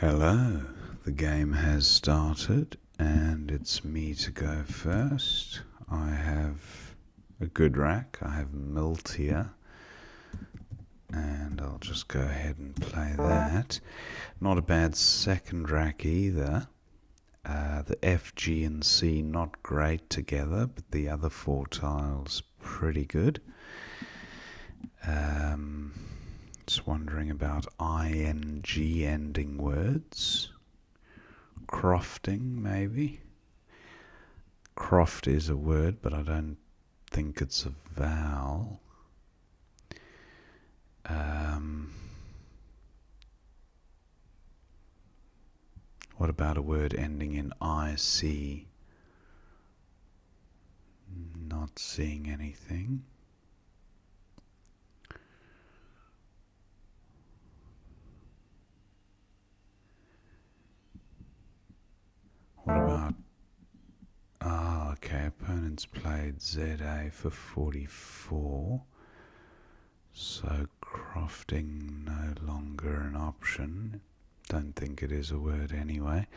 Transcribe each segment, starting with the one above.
Hello, the game has started and it's me to go first. I have a good rack, I have Milt here, and I'll just go ahead and play that. Not a bad second rack either. The F, G and C not great together, but the other four tiles pretty good. Just wondering about ing ending words. Crofting, maybe. Croft is a word, but I don't think it's a vowel. What about a word ending in IC? Not seeing anything. What about... okay, opponents played ZA for 44. So crofting no longer an option. Don't think it is a word anyway.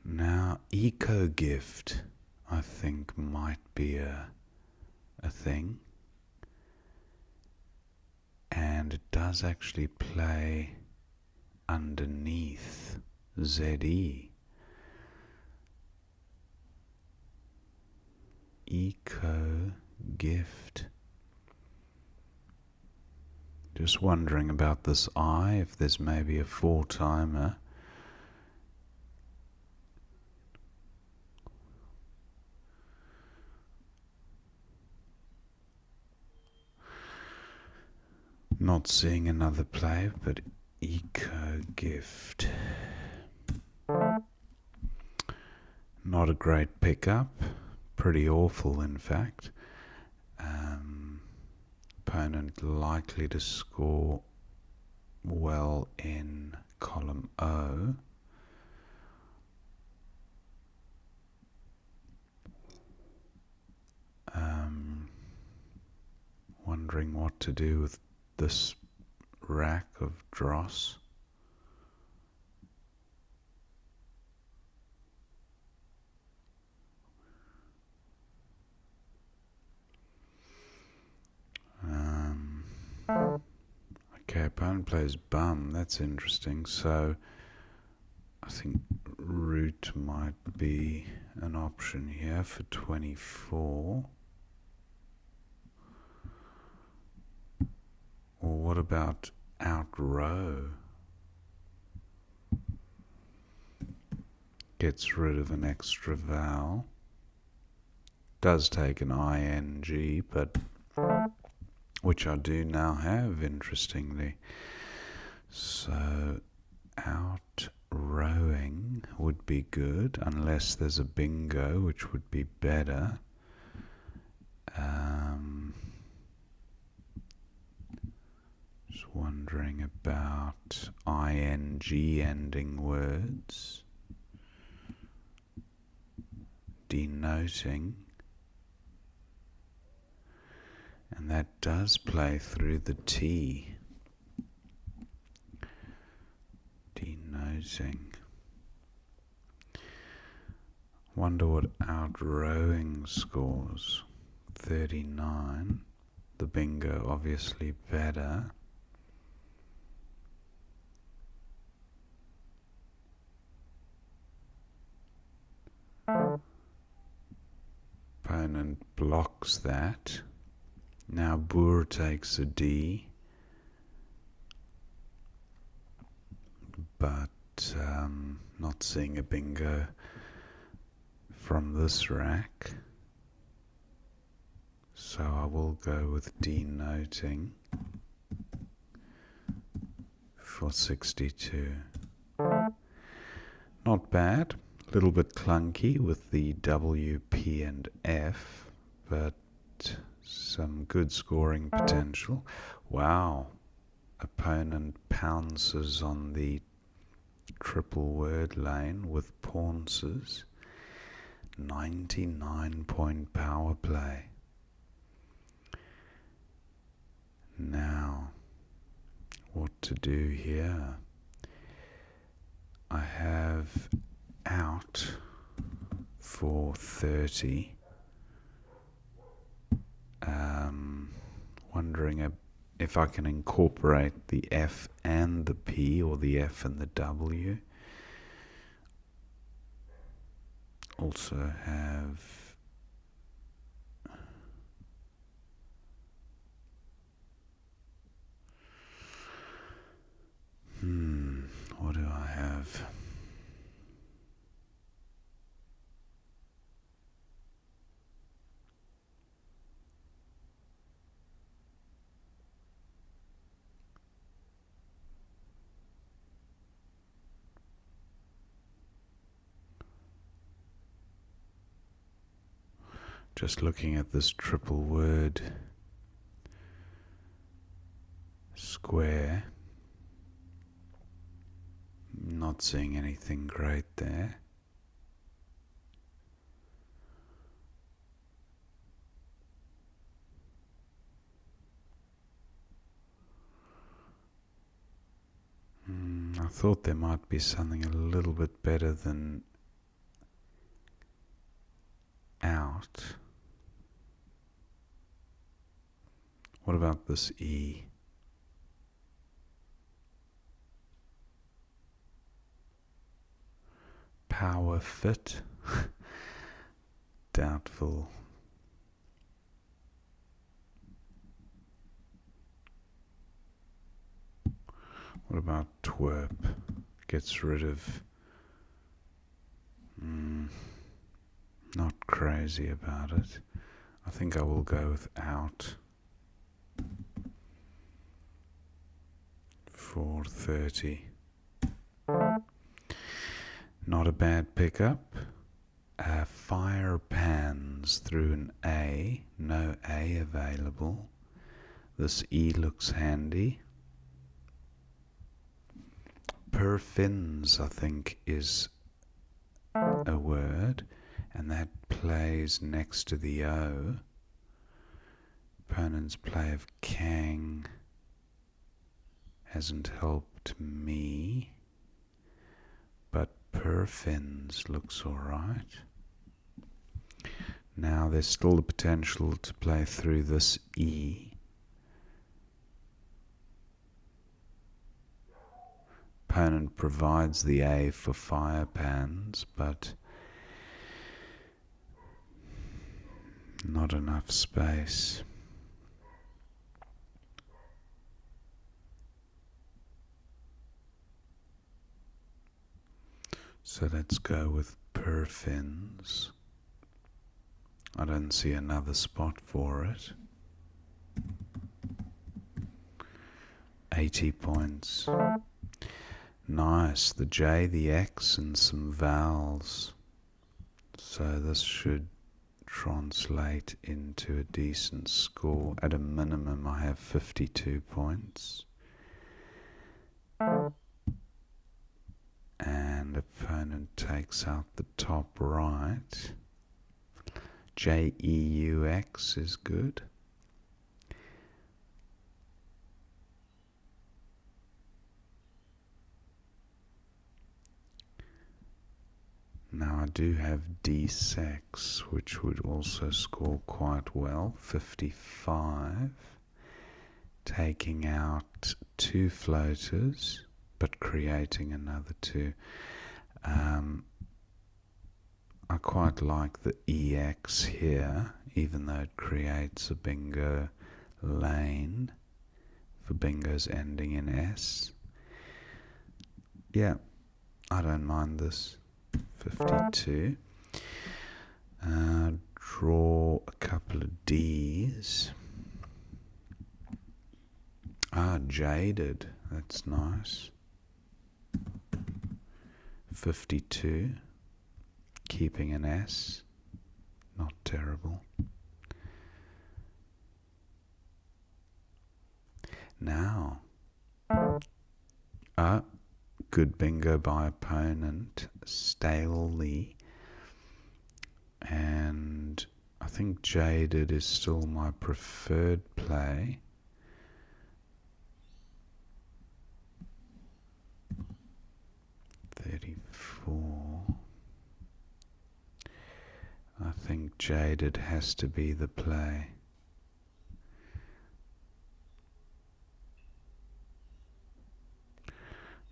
Now, eco-gift, I think, might be a thing. And it does actually play underneath ZE. Eco-gift. Just wondering about this I, if there's maybe a four-timer. Not seeing another play, but eco-gift. Not a great pickup. Pretty awful, in fact. Opponent likely to score well in column O. Wondering what to do with this rack of dross. Okay, opponent plays bum. That's interesting. So I think root might be an option here for 24. Or what about out row? Gets rid of an extra vowel. Does take an ing, but which I do now have, interestingly. So out rowing would be good, unless there's a bingo, which would be better. Just wondering about ing ending words. Denoting. And that does play through the T. Denoting. Wonder what outrowing scores. 39. The bingo obviously better. Opponent blocks that. Now boer takes a D, but not seeing a bingo from this rack, so I will go with denoting for 62. Not bad, a little bit clunky with the W, P and F, but some good scoring potential. Wow, Opponent pounces on the triple word lane with paunces. 99-point power play. Now, what to do here? I have out for 30. Wondering if I can incorporate the F and the P, or the F and the W. Also have what do I have? Just looking at this triple word square, not seeing anything great there. I thought there might be something a little bit better than out. What about this E? Power fit? Doubtful. What about twerp? Gets rid of... not crazy about it. I think I will go with out for 30. Not a bad pickup. Fire pans through an A. No A available. This E looks handy. Perfins, I think, is a word, and that plays next to the O. Opponent's play of Kang hasn't helped me, but Perfins looks alright. Now there's still the potential to play through this E. Opponent provides the A for fire pans, but not enough space. So let's go with Perfins. I don't see another spot for it. 80 points. Nice, the J, the X, and some vowels. So this should translate into a decent score. At a minimum, I have 52 points. And opponent takes out the top right. JEUX is good. Now I do have D6, which would also score quite well, 55, taking out 2 floaters, but creating another 2. I quite like the EX here, even though it creates a bingo lane for bingos ending in S. Yeah, I don't mind this. 52. Draw a couple of D's. Jaded. That's nice. 52. Keeping an S. Not terrible. Now, Good bingo by opponent, Staley. And I think Jaded is still my preferred play. I think Jaded has to be the play.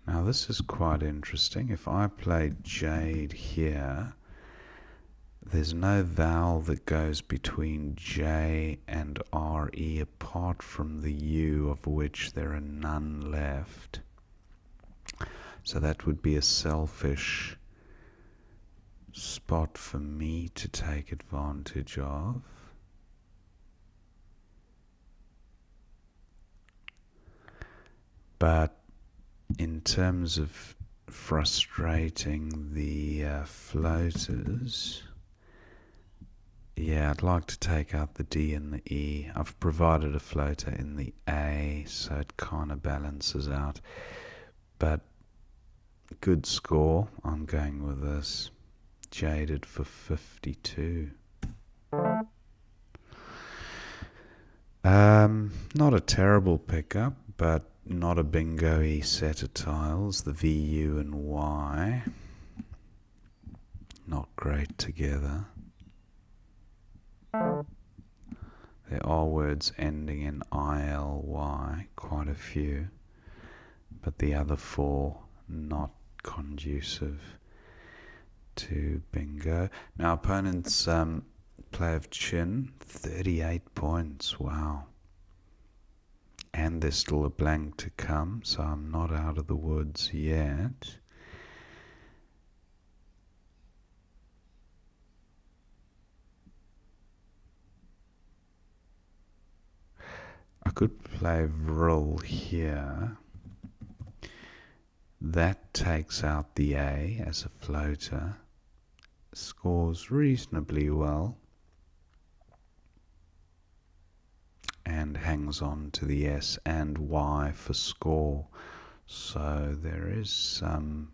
Now this is quite interesting. If I play Jade here, there's no vowel that goes between J and RE apart from the U, of which there are none left. So that would be a selfish spot for me to take advantage of. But in terms of frustrating the floaters, yeah, I'd like to take out the D and the E. I've provided a floater in the A, so it kind of balances out. But good score. I'm going with this. Jaded for 52. Not a terrible pickup, but not a bingo-y set of tiles. The V, U and Y, not great together. There are words ending in ILY, quite a few, but the other four not conducive to bingo. Now opponent's play of chin, 38 points, wow. And there's still a blank to come, so I'm not out of the woods yet. I could play Vril here. That takes out the A as a floater. Scores reasonably well. And hangs on to the S and Y for score. So there is some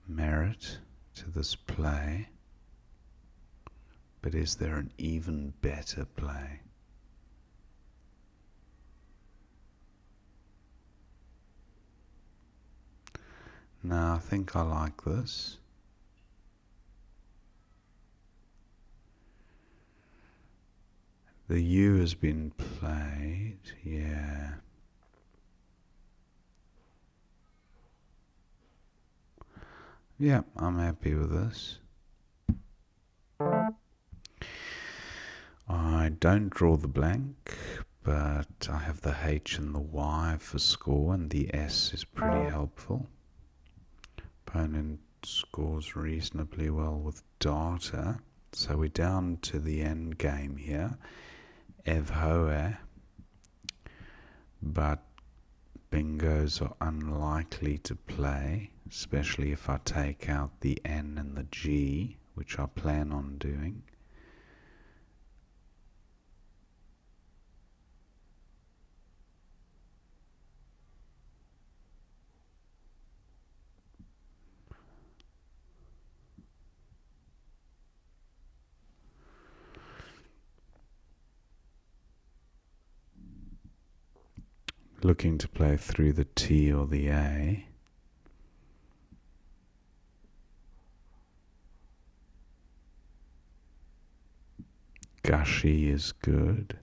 merit to this play. But is there an even better play? No, I think I like this. The U has been played, yeah. Yeah, I'm happy with this. I don't draw the blank, but I have the H and the Y for score, and the S is pretty helpful. Opponent scores reasonably well with data, so we're down to the end game here. Ev Hoe, but bingos are unlikely to play, especially if I take out the N and the G, which I plan on doing. Looking to play through the T or the A. Gushy is good.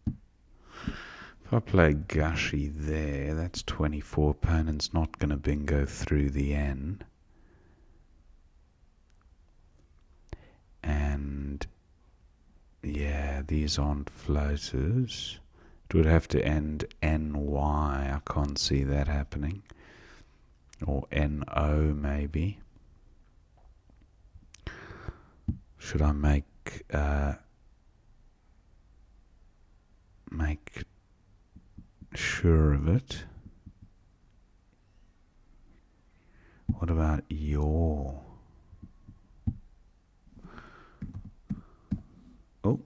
If I play Gushy there, that's 24. Opponent's not going to bingo through the N. And yeah, these aren't floaters. It would have to end NY. I can't see that happening. Or NO maybe. Should I make sure of it? What about your? Oh.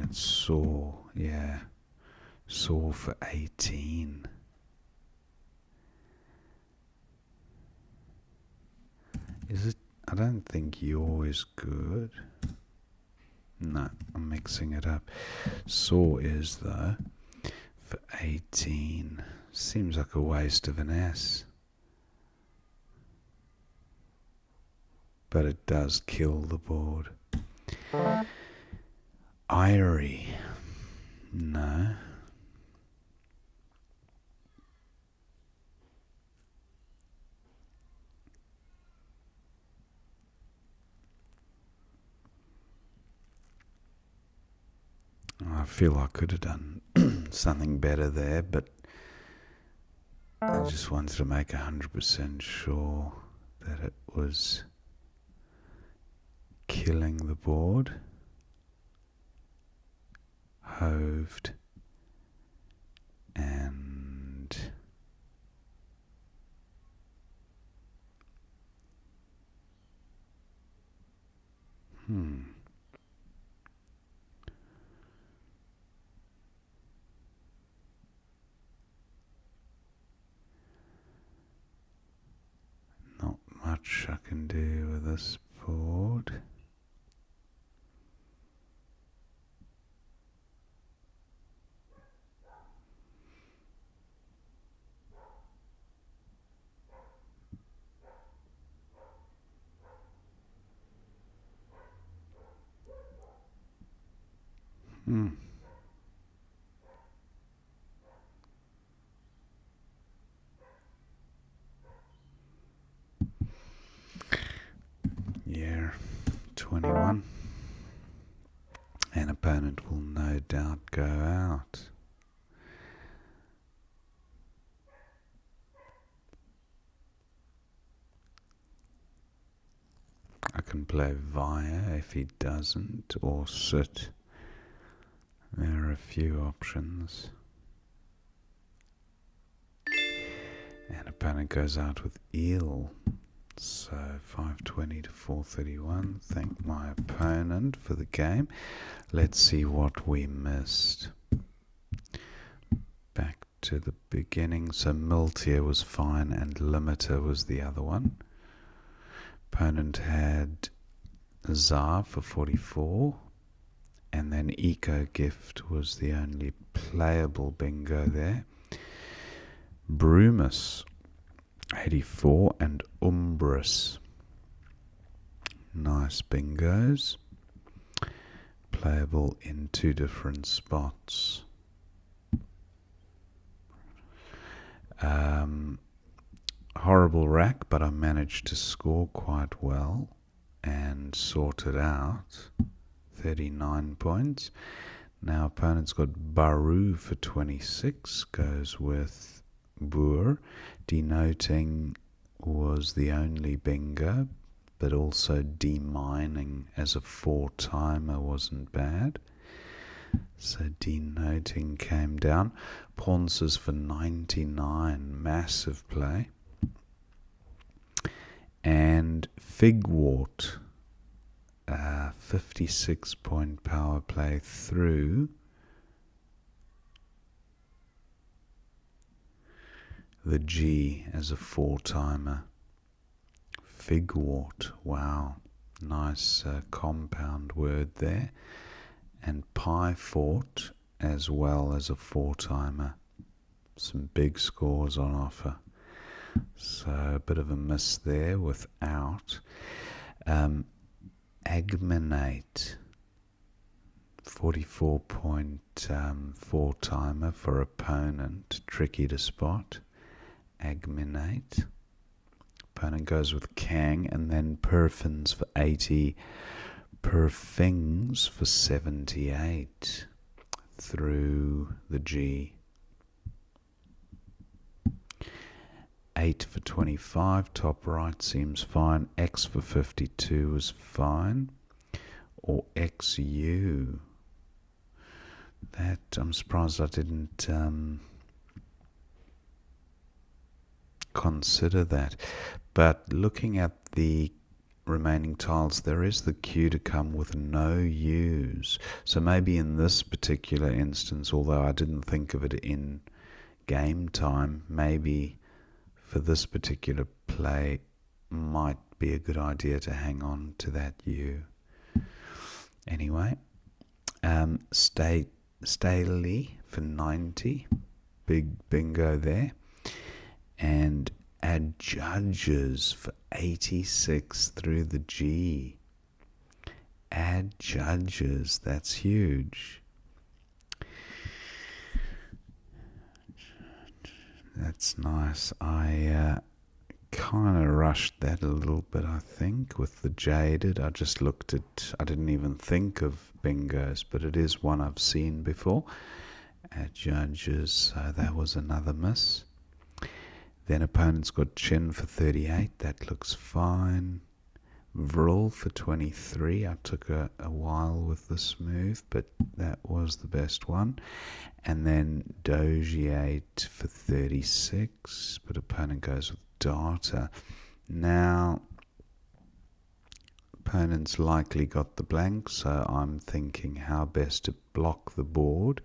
it's saw, yeah. Saw for 18. Is it? I don't think yaw is good. No, I'm mixing it up. Saw is, though, for 18. Seems like a waste of an S. But it does kill the board. Irie. No. I feel I could have done something better there, but I just wanted to make 100% sure that it was killing the board. Hoved and not much I can do with this board. Yeah, 21. An opponent will no doubt go out. I can play via if he doesn't, or sit. There are a few options. An opponent goes out with eel. So 520 to 431. Thank my opponent for the game. Let's see what we missed. Back to the beginning. So Miltier was fine and Limiter was the other one. Opponent had Tsar for 44. And then Eco Gift was the only playable bingo there. Brumus 84 and Umbrus. Nice bingos. Playable in 2 different spots. Horrible rack, but I managed to score quite well and sort it out. 39 points. Now opponent's got Baru for 26, goes with Boer. Denoting was the only bingo, but also demining as a 4-timer wasn't bad. So denoting came down. Ponces for 99, massive play. And Figwort, 56-point power play through the G as a 4-timer. Figwort, wow, nice compound word there. And Piefort as well as a 4-timer. Some big scores on offer. So a bit of a miss there without. Agminate, 44-point 4-timer for opponent, tricky to spot. Agminate. Opponent goes with Kang, and then Perfins for 80, Perfings for 78 through the G. 8 for 25, top right seems fine. X for 52 is fine. Or XU. That, I'm surprised I didn't consider that. But looking at the remaining tiles, there is the cue to come with no use. So maybe in this particular instance, although I didn't think of it in game time, maybe for this particular play might be a good idea to hang on to that U. Anyway, Staley for 90, big bingo there, and add judges for 86 through the G. Add judges, that's huge. That's nice. I kind of rushed that a little bit, I think, with the jaded. I didn't even think of bingos, but it is one I've seen before. Add judges, so that was another miss. Then opponent's got chin for 38, that looks fine. Vril for 23, I took a while with this move, but that was the best one. And then Dogiate for 36, but opponent goes with Data. Now, opponent's likely got the blank, so I'm thinking how best to block the board.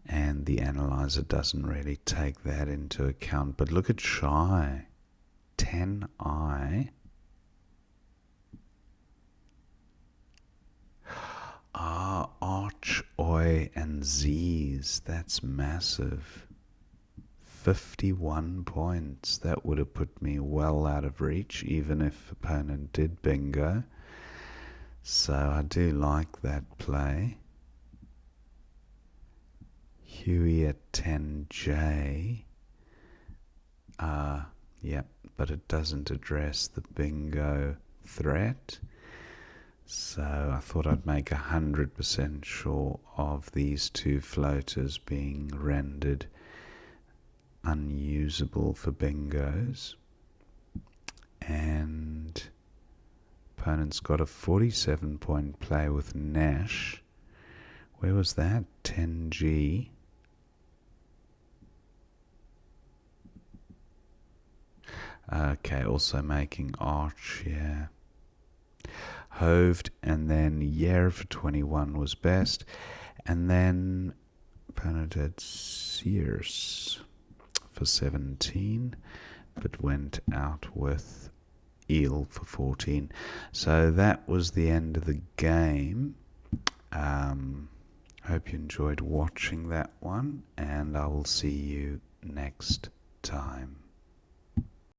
And the analyzer doesn't really take that into account. But look at Shy. 10I. Arch, Oi, and Z's. That's massive. 51 points. That would have put me well out of reach, even if opponent did bingo. So I do like that play. Huey at 10J. Yep, but it doesn't address the bingo threat. So I thought I'd make 100% sure of these two floaters being rendered unusable for bingos. And opponent's got a 47-point play with Nash. Where was that? 10G. Okay, also making Arch, yeah. Hoved, and then Yer for 21 was best. And then opponent had Sears for 17, but went out with Eel for 14. So that was the end of the game. Hope you enjoyed watching that one, and I will see you next time.